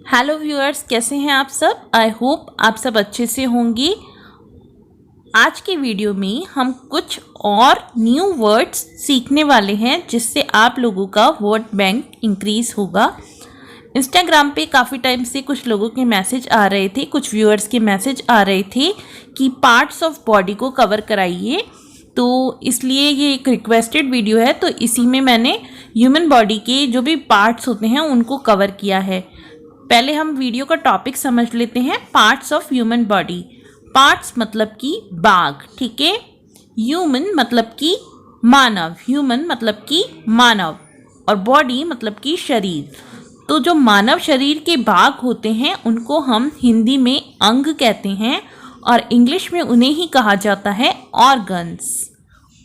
Hello viewers, कैसे हैं आप सब। आई होप आप सब अच्छे से होंगी। आज के वीडियो में हम कुछ और न्यू वर्ड्स सीखने वाले हैं जिससे आप लोगों का वर्ड बैंक इंक्रीज होगा। इंस्टाग्राम पे काफ़ी टाइम से कुछ लोगों के मैसेज आ रहे थे, कुछ व्यूअर्स के मैसेज आ रहे थे कि पार्ट्स ऑफ बॉडी को कवर कराइए, तो इसलिए ये एक रिक्वेस्टेड वीडियो है। तो इसी में मैंने ह्यूमन बॉडी के जो भी पार्ट्स होते हैं उनको कवर किया है। पहले हम वीडियो का टॉपिक समझ लेते हैं। Parts of human body. Parts मतलब कि बाघ, ठीक है। ह्यूमन मतलब कि मानव, ह्यूमन मतलब कि मानव, और बॉडी मतलब कि शरीर। तो जो मानव शरीर के भाग होते हैं उनको हम हिंदी में अंग कहते हैं और इंग्लिश में उन्हें ही कहा जाता है ऑर्गन्स।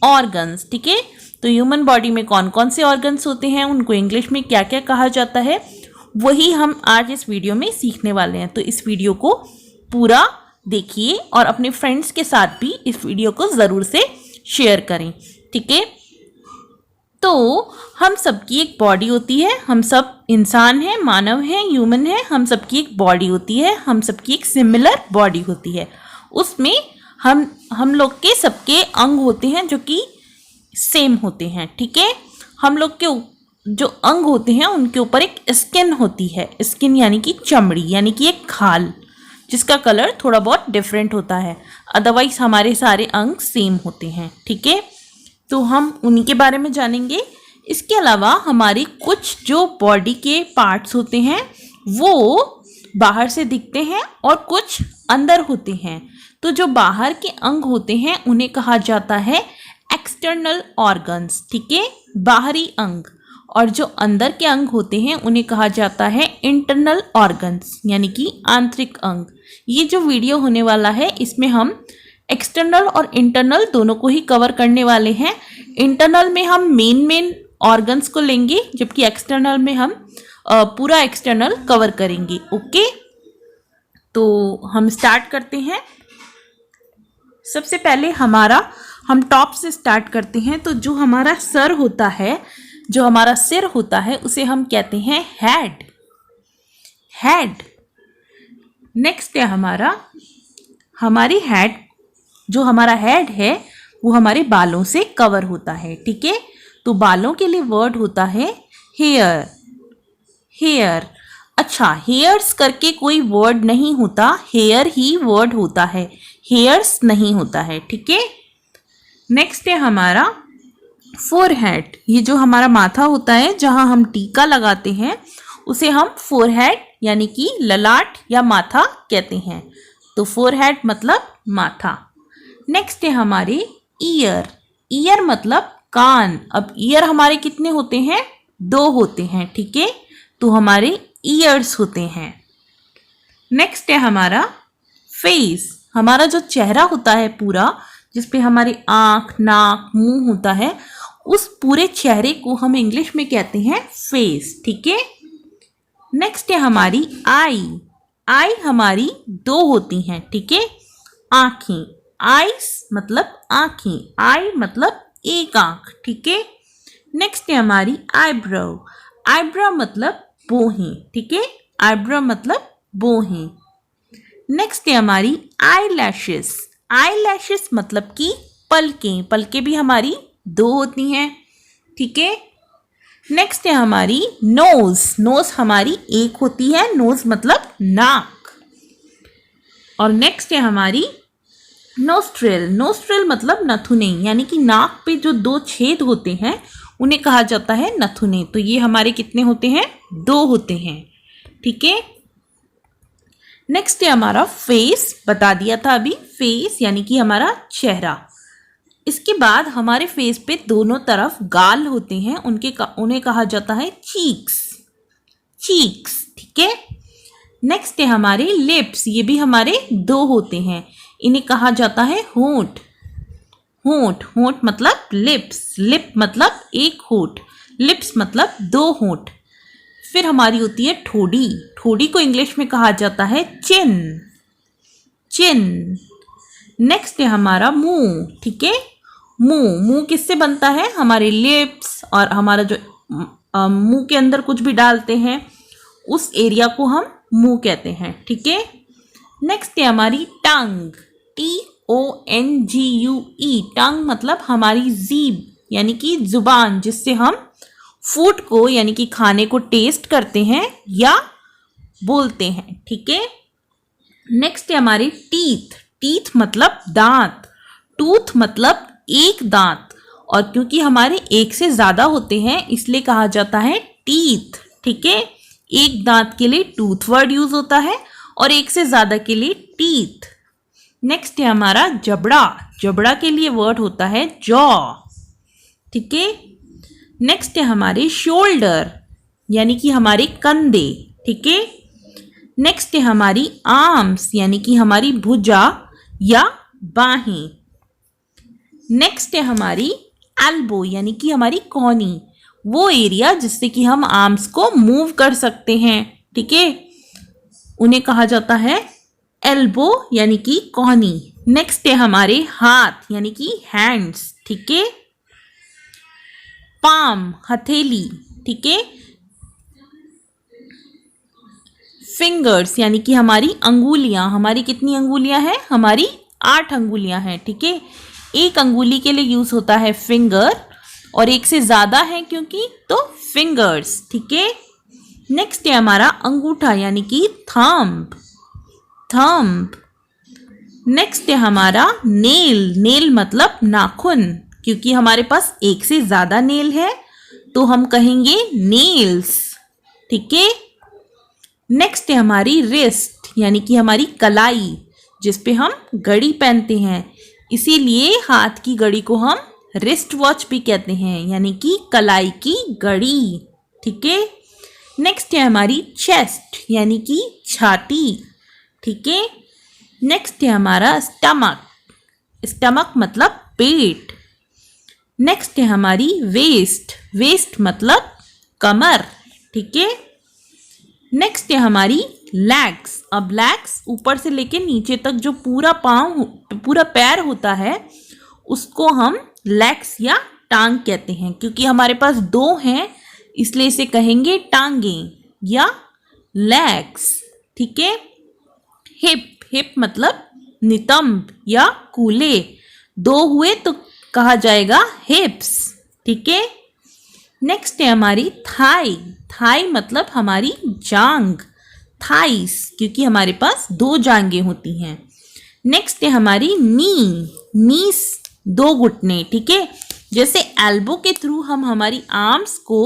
ऑर्गन्स, ठीक है। तो ह्यूमन बॉडी में कौन कौन से ऑर्गन्स होते हैं, उनको इंग्लिश में क्या क्या कहा जाता है, वही हम आज इस वीडियो में सीखने वाले हैं। तो इस वीडियो को पूरा देखिए और अपने फ्रेंड्स के साथ भी इस वीडियो को ज़रूर से शेयर करें, ठीक है। तो हम सबकी एक बॉडी होती है, हम सब इंसान हैं, मानव हैं, ह्यूमन हैं, हम सबकी एक बॉडी होती है, हम सबकी एक सिमिलर बॉडी होती है। उसमें हम लोग के सबके अंग होते हैं जो कि सेम होते हैं, ठीक है। हम लोग के जो अंग होते हैं उनके ऊपर एक स्किन होती है। स्किन यानी कि चमड़ी, यानी कि एक खाल, जिसका कलर थोड़ा बहुत डिफरेंट होता है। अदरवाइज हमारे सारे अंग सेम होते हैं, ठीक है। तो हम उन्हीं के बारे में जानेंगे। इसके अलावा हमारी कुछ जो बॉडी के पार्ट्स होते हैं वो बाहर से दिखते हैं और कुछ अंदर होते हैं। तो जो बाहर के अंग होते हैं उन्हें कहा जाता है एक्सटर्नल ऑर्गन्स, ठीक है, बाहरी अंग। और जो अंदर के अंग होते हैं उन्हें कहा जाता है इंटरनल ऑर्गन्स, यानी कि आंतरिक अंग। ये जो वीडियो होने वाला है इसमें हम एक्सटर्नल और इंटरनल दोनों को ही कवर करने वाले हैं। इंटरनल में हम मेन ऑर्गन्स को लेंगे, जबकि एक्सटर्नल में हम पूरा एक्सटर्नल कवर करेंगे, ओके। तो हम स्टार्ट करते हैं। सबसे पहले हम टॉप से स्टार्ट करते हैं। तो जो हमारा सर होता है, जो हमारा सिर होता है, उसे हम कहते हैं हेड। हेड। नेक्स्ट है हमारी हेड। जो हमारा हेड है वो हमारे बालों से कवर होता है, ठीक है। तो बालों के लिए वर्ड होता है हेयर। हेयर। अच्छा, हेयर्स करके कोई वर्ड नहीं होता, हेयर ही वर्ड होता है, हेयर्स नहीं होता है, ठीक है। नेक्स्ट है हमारा फोरहेड। ये जो हमारा माथा होता है जहां हम टीका लगाते हैं उसे हम फोरहेड यानी कि ललाट या माथा कहते हैं। तो फोरहेड मतलब माथा। नेक्स्ट है हमारे ईयर। ईयर मतलब कान। अब ईयर हमारे कितने होते हैं? 2 होते हैं, ठीक है। तो हमारे ईयर्स होते हैं। नेक्स्ट है हमारा फेस। हमारा जो चेहरा होता है पूरा, जिसपे हमारी आँख, नाक, मुंह होता है, उस पूरे चेहरे को हम इंग्लिश में कहते हैं फेस, ठीक है। नेक्स्ट है हमारी आई। आई हमारी 2 होती हैं, ठीक है। आँखें। आईज मतलब आँखें, आई मतलब एक आँख, ठीक है। नेक्स्ट है हमारी आईब्रो। आईब्रो मतलब भौहें, ठीक है। आईब्रो मतलब भौहें। नेक्स्ट है हमारी आई लैशेस। आई लैशेस मतलब कि पलकें। पलकें भी हमारी 2 होती हैं, ठीक है। नेक्स्ट है हमारी नोज। नोज हमारी 1 होती है, नोज मतलब नाक। और नेक्स्ट है हमारी नोस्ट्रिल। नोस्ट्रिल मतलब नथुने, यानी कि नाक पे जो 2 छेद होते हैं उन्हें कहा जाता है नथुने। तो ये हमारे कितने होते हैं? 2 होते हैं, ठीक है। नेक्स्ट है हमारा फेस। बता दिया था अभी, फेस यानी कि हमारा चेहरा। इसके बाद हमारे फेस पे दोनों तरफ गाल होते हैं, उन्हें कहा जाता है चीक्स। चीक्स, ठीक है। नेक्स्ट है हमारे लिप्स। ये भी हमारे 2 होते हैं, इन्हें कहा जाता है होंठ। होंठ। होंठ मतलब लिप्स। लिप मतलब एक होंठ, लिप्स मतलब 2 होंठ। फिर हमारी होती है ठोड़ी। ठोड़ी को इंग्लिश में कहा जाता है चिन। चिन। नेक्स्ट है हमारा मुंह, ठीक है। मुंह। मुंह किससे बनता है? हमारे लिप्स और हमारा जो मुंह के अंदर कुछ भी डालते हैं उस एरिया को हम मुंह कहते हैं, ठीक है। नेक्स्ट है हमारी टंग, TONGUE। टंग मतलब हमारी जीभ यानी कि जुबान, जिससे हम फूड को यानी कि खाने को टेस्ट करते हैं या बोलते हैं, ठीक है। नेक्स्ट है हमारी टीथ, टीथ मतलब दांत, टूथ मतलब एक दांत, और क्योंकि हमारे एक से ज्यादा होते हैं इसलिए कहा जाता है टीथ, ठीक है। एक दांत के लिए टूथ वर्ड यूज होता है और एक से ज्यादा के लिए टीथ। नेक्स्ट है हमारा जबड़ा, जबड़ा के लिए वर्ड होता है जॉ, ठीक है। नेक्स्ट है हमारे शोल्डर यानी कि हमारे कंधे, ठीक है। नेक्स्ट है हमारी आर्म्स यानी कि हमारी भुजा या बाहें। नेक्स्ट है हमारी एल्बो यानी कि हमारी कोहनी, वो एरिया जिससे कि हम आर्म्स को मूव कर सकते हैं, ठीक है। उन्हें कहा जाता है एल्बो यानी कि कोहनी। नेक्स्ट है हमारे हाथ यानी कि हैंड्स, ठीक है। पाम हथेली, ठीक है। फिंगर्स यानी कि हमारी अंगुलियां, हमारी कितनी अंगुलियां हैं? हमारी 8 अंगुलियां हैं, ठीक है। एक अंगुली के लिए यूज होता है फिंगर और एक से ज्यादा है क्योंकि तो फिंगर्स, ठीक है। नेक्स्ट है हमारा अंगूठा यानी कि थंब, थंब। नेक्स्ट है हमारा नेल, नेल मतलब नाखून, क्योंकि हमारे पास एक से ज्यादा नेल है तो हम कहेंगे नेल्स, ठीक है। नेक्स्ट है हमारी रिस्ट यानी कि हमारी कलाई, जिसपे हम घड़ी पहनते हैं, इसीलिए हाथ की घड़ी को हम रिस्ट वॉच भी कहते हैं यानी कि कलाई की घड़ी, ठीक है। नेक्स्ट है हमारी चेस्ट यानी कि छाती, ठीक है। नेक्स्ट है हमारा स्टमक, स्टमक मतलब पेट। नेक्स्ट है हमारी वेस्ट, वेस्ट मतलब कमर, ठीक है। नेक्स्ट है हमारी लेग्स, अब लेग्स ऊपर से लेके नीचे तक जो पूरा पाँव पूरा पैर होता है उसको हम लेग्स या टांग कहते हैं, क्योंकि हमारे पास 2 हैं इसलिए इसे कहेंगे टांगें या लेग्स, ठीक है। हिप, हिप मतलब नितंब या कूल्हे, 2 हुए तो कहा जाएगा हिप्स, ठीक है। नेक्स्ट है हमारी थाई, थाई मतलब हमारी जांग, थाइस, क्योंकि हमारे पास 2 जांघें होती हैं। नेक्स्ट है हमारी नी, नीस 2 घुटने, ठीक है। जैसे एल्बो के थ्रू हम हमारी आर्म्स को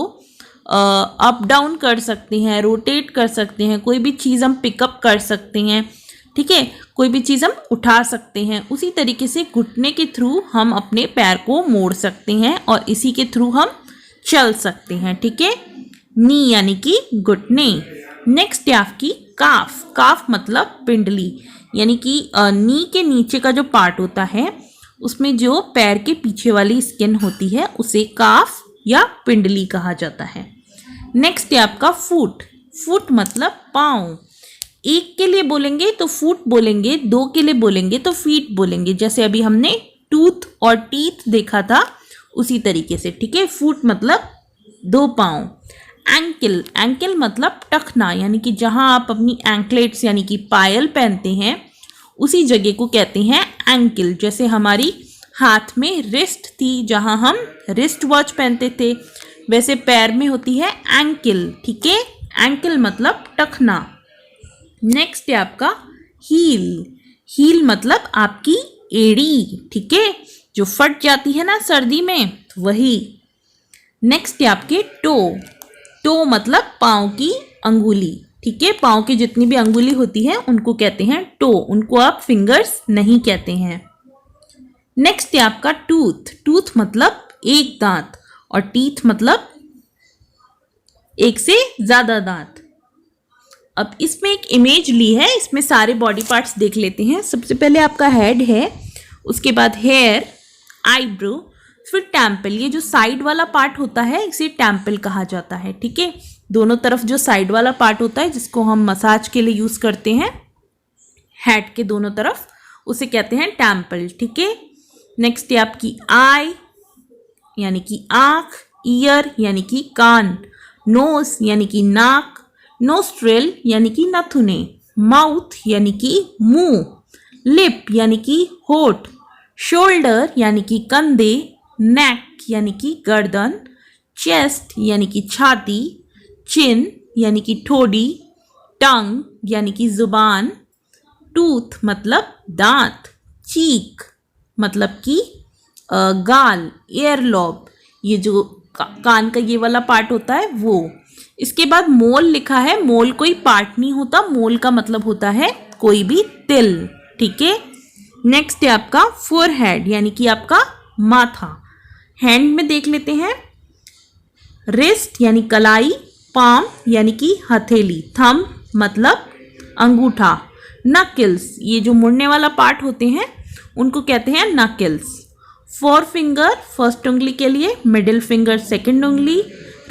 अप डाउन कर सकते हैं, रोटेट कर सकते हैं, कोई भी चीज़ हम पिकअप कर सकते हैं, ठीक है, कोई भी चीज़ हम उठा सकते हैं, उसी तरीके से घुटने के थ्रू हम अपने पैर को मोड़ सकते हैं और इसी के थ्रू हम चल सकते हैं, ठीक है। नी यानी कि घुटने। नेक्स्ट है आपकी काफ, काफ मतलब पिंडली, यानी कि नी के नीचे का जो पार्ट होता है उसमें जो पैर के पीछे वाली स्किन होती है उसे काफ या पिंडली कहा जाता है। नेक्स्ट है आपका फुट, फुट मतलब पाँव, एक के लिए बोलेंगे तो फुट बोलेंगे, 2 के लिए बोलेंगे तो फीट बोलेंगे, जैसे अभी हमने टूथ और टीथ देखा था उसी तरीके से, ठीक है। फुट मतलब 2 पाँव। एंकल, एंकल मतलब टखना, यानी कि जहाँ आप अपनी एंकलेट्स यानी कि पायल पहनते हैं उसी जगह को कहते हैं एंकल। जैसे हमारी हाथ में रिस्ट थी जहाँ हम रिस्ट वॉच पहनते थे, वैसे पैर में होती है एंकल, ठीक है। एंकल मतलब टखना। नेक्स्ट है आपका हील, हील मतलब आपकी एड़ी, ठीक है, जो फट जाती है ना सर्दी में, वही। नेक्स्ट है आपके टो, टो मतलब पाँव की अंगुली, ठीक है। पाँव की जितनी भी अंगुली होती है उनको कहते हैं टो, उनको आप फिंगर्स नहीं कहते हैं। नेक्स्ट है आपका टूथ, टूथ मतलब एक दांत और टीथ मतलब एक से ज्यादा दांत। अब इसमें एक इमेज ली है, इसमें सारे बॉडी पार्ट्स देख लेते हैं। सबसे पहले आपका हेड है, उसके बाद हेयर, आईब्रो, फिर टेम्पल। ये जो साइड वाला पार्ट होता है इसे टेम्पल कहा जाता है, ठीक है। दोनों तरफ जो साइड वाला पार्ट होता है जिसको हम मसाज के लिए यूज करते हैं हेड के दोनों तरफ, उसे कहते हैं टेम्पल, ठीक है। नेक्स्ट है आपकी आई यानी कि आँख, ईयर यानी कि कान, नोज यानी कि नाक, नोस्ट्रिल यानी कि नाथुने, माउथ यानी कि मुंह, लिप यानी कि होठ, शोल्डर यानी कि कंधे, नेक यानी कि गर्दन, चेस्ट यानी कि छाती, चिन यानी कि ठोड़ी, टंग यानी कि जुबान, टूथ मतलब दांत, चीक मतलब कि गाल, ईयर लॉब ये जो कान का ये वाला पार्ट होता है वो। इसके बाद मोल लिखा है, मोल कोई पार्ट नहीं होता, मोल का मतलब होता है कोई भी तिल, ठीक है। नेक्स्ट है आपका फोरहेड यानी कि आपका माथा। हैंड में देख लेते हैं, रिस्ट यानी कलाई, पाम यानी कि हथेली, थंब मतलब अंगूठा, नकल्स ये जो मुड़ने वाला पार्ट होते हैं उनको कहते हैं नकल्स। फोर फिंगर फर्स्ट उंगली के लिए, मिडिल फिंगर सेकंड उंगली,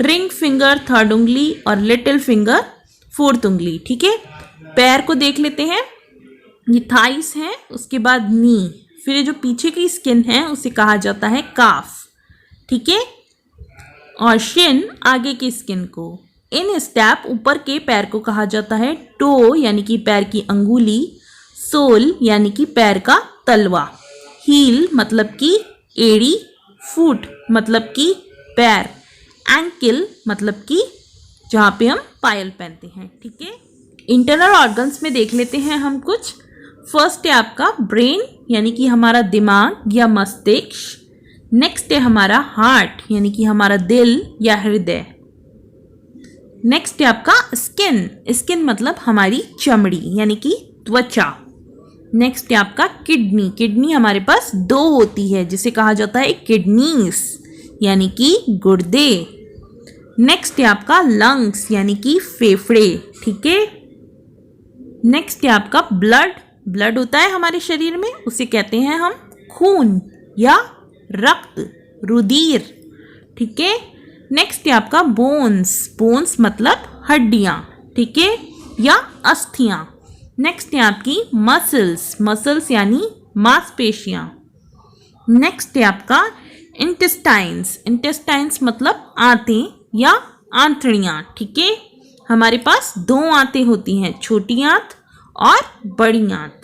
रिंग फिंगर थर्ड उंगली और लिटिल फिंगर फोर्थ उंगली, ठीक है। पैर को देख लेते हैं, ये थाइस है, उसके बाद नी, फिर ये जो पीछे की स्किन है उसे कहा जाता है काफ, ठीक है, और शिन आगे की स्किन को। इन स्टेप ऊपर के पैर को कहा जाता है टो यानी कि पैर की अंगुली, सोल यानी कि पैर का तलवा, हील मतलब कि एड़ी, फुट मतलब कि पैर, एंकल मतलब कि जहाँ पे हम पायल पहनते हैं, ठीक है। इंटरनल ऑर्गन्स में देख लेते हैं हम कुछ। फर्स्ट है आपका ब्रेन यानी कि हमारा दिमाग या मस्तिष्क। नेक्स्ट है हमारा हार्ट यानी कि हमारा दिल या हृदय। नेक्स्ट है आपका स्किन, स्किन मतलब हमारी चमड़ी यानी कि त्वचा। नेक्स्ट है आपका किडनी, किडनी हमारे पास दो होती है जिसे कहा जाता है किडनीज यानी कि गुर्दे। नेक्स्ट है आपका लंग्स यानी कि फेफड़े, ठीक है। नेक्स्ट है आपका ब्लड, ब्लड होता है हमारे शरीर में, उसे कहते हैं हम खून या रक्त, रुधिर, ठीक है। नेक्स्ट है आपका बोन्स, बोन्स मतलब हड्डियां, ठीक है, या अस्थियां। नेक्स्ट है आपकी मसल्स, मसल्स यानी मांसपेशियां। नेक्स्ट है आपका इंटेस्टाइन्स, इंटेस्टाइन्स मतलब आंतें या आंतड़ियां, ठीक है। हमारे पास दो आंतें होती हैं, छोटी आंत और बड़ी आंत।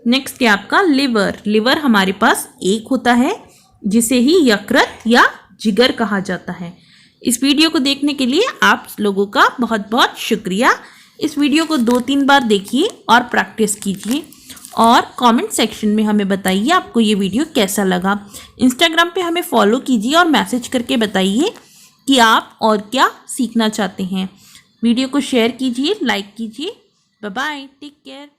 नेक्स्ट है आपका लिवर, लिवर हमारे पास एक होता है जिसे ही यकृत या जिगर कहा जाता है। इस वीडियो को देखने के लिए आप लोगों का बहुत बहुत शुक्रिया। इस वीडियो को 2-3 बार देखिए और प्रैक्टिस कीजिए और कमेंट सेक्शन में हमें बताइए आपको ये वीडियो कैसा लगा। इंस्टाग्राम पे हमें फॉलो कीजिए और मैसेज करके बताइए कि आप और क्या सीखना चाहते हैं। वीडियो को शेयर कीजिए, लाइक कीजिए। Bye bye, take care.